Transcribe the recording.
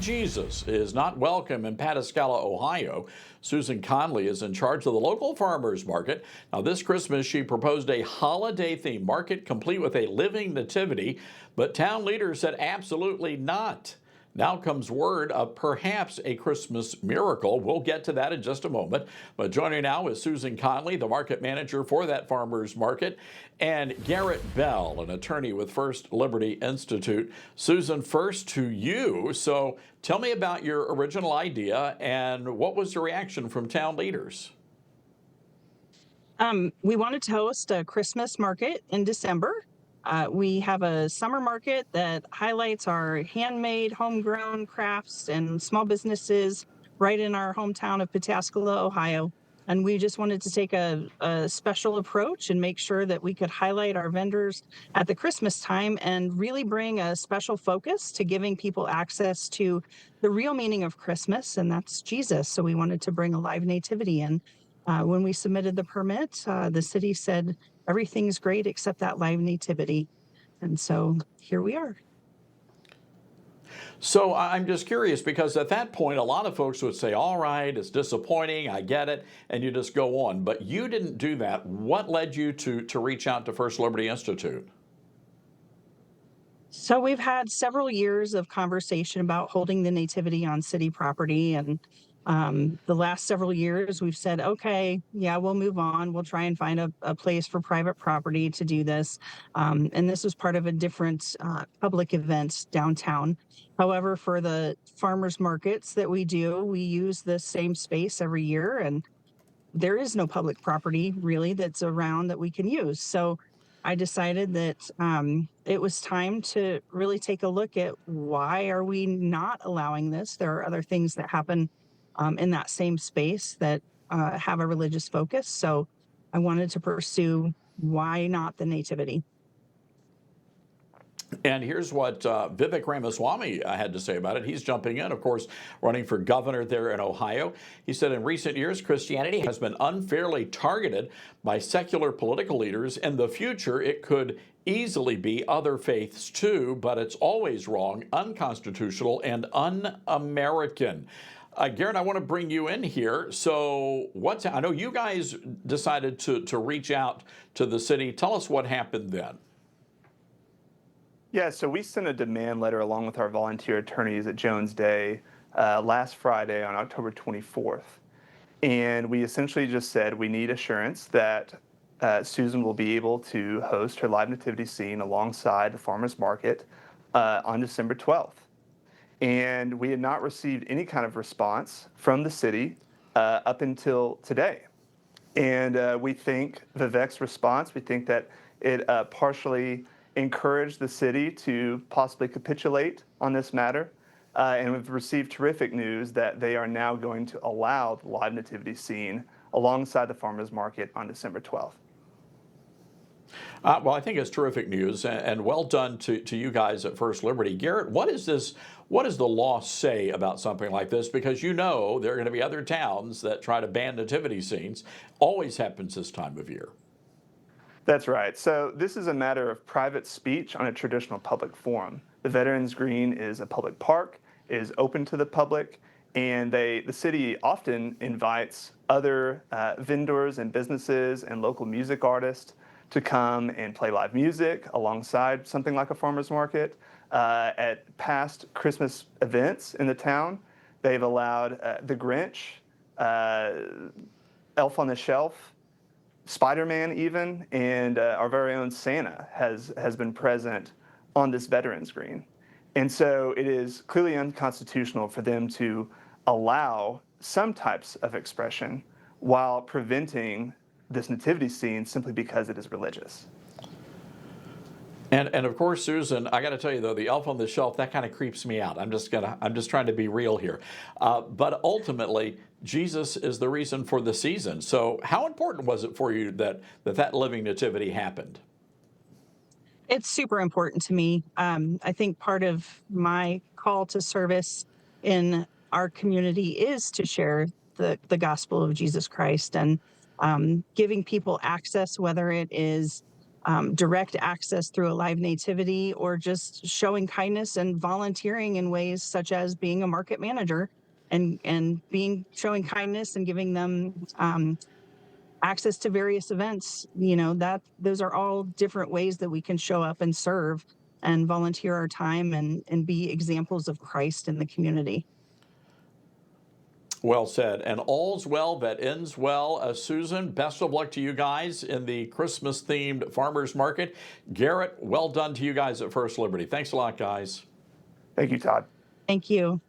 Jesus is not welcome in Pataskala, Ohio. Susan Conley is in charge of the local farmers market. Now, this Christmas, she proposed a holiday-themed market complete with a living nativity, but town leaders said absolutely not. Now comes word of perhaps a Christmas miracle. We'll get to that in just a moment. But joining now is Susan Conley, the market manager for that farmers market, and Garrett Bell, an attorney with First Liberty Institute. Susan, first to you. So tell me about your original idea and what was the reaction from town leaders? We wanted to host a Christmas market in December. We have a summer market that highlights our handmade, homegrown crafts and small businesses right in our hometown of Pataskala, Ohio. And we just wanted to take a special approach and make sure that we could highlight our vendors at the Christmas time and really bring a special focus to giving people access to the real meaning of Christmas, and that's Jesus. So we wanted to bring a live nativity in. When we submitted the permit, the city said everything's great except that live nativity. And so here we are. So I'm just curious because at that point, a lot of folks would say, all right, it's disappointing, I get it, and you just go on. But you didn't do that. What led you to reach out to First Liberty Institute? So we've had several years of conversation about holding the nativity on city property. And the last several years, we've said, okay, yeah, we'll move on. We'll try and find a place for private property to do this. And this was part of a different public event downtown. However, for the farmers markets that we do, we use the same space every year. And there is no public property really that's around that we can use. So I decided that it was time to really take a look at why are we not allowing this? There are other things that happen in that same space that have a religious focus. So I wanted to pursue why not the nativity. And here's what Vivek Ramaswamy had to say about it. He's jumping in, of course, running for governor there in Ohio. He said in recent years, Christianity has been unfairly targeted by secular political leaders. In the future, it could easily be other faiths too, but it's always wrong, unconstitutional, and un-American. Garrett, I want to bring you in here. So I know you guys decided to reach out to the city. Tell us what happened then. Yeah, so we sent a demand letter along with our volunteer attorneys at Jones Day last Friday on October 24th. And we essentially just said we need assurance that Susan will be able to host her live nativity scene alongside the farmers market on December 12th. And we had not received any kind of response from the city up until today. And we think Vivek's response, we think that it partially encouraged the city to possibly capitulate on this matter. And we've received terrific news that they are now going to allow the live nativity scene alongside the farmers market on December 12th. Well, I think it's terrific news, and well done to you guys at First Liberty. Garrett, what is this? What does the law say about something like this? Because you know there are going to be other towns that try to ban nativity scenes. Always happens this time of year. That's right. So this is a matter of private speech on a traditional public forum. The Veterans Green is a public park, is open to the public, and the city often invites other vendors and businesses and local music artists to come and play live music alongside something like a farmer's market. At past Christmas events in the town, they've allowed the Grinch, Elf on the Shelf, Spider-Man even, and our very own Santa has been present on this Veterans Green. And so it is clearly unconstitutional for them to allow some types of expression while preventing this nativity scene simply because it is religious. And of course, Susan, I got to tell you though, the elf on the shelf, that kind of creeps me out. I'm just trying to be real here. But ultimately, Jesus is the reason for the season. So how important was it for you that living nativity happened? It's super important to me. I think part of my call to service in our community is to share the gospel of Jesus Christ and giving people access, whether it is direct access through a live nativity, or just showing kindness and volunteering in ways such as being a market manager and showing kindness and giving them access to various events. That those are all different ways that we can show up and serve and volunteer our time and be examples of Christ in the community. Well said. And all's well that ends well. Susan, best of luck to you guys in the Christmas themed farmers market. Garrett, well done to you guys at First Liberty. Thanks a lot, guys. Thank you, Todd. Thank you.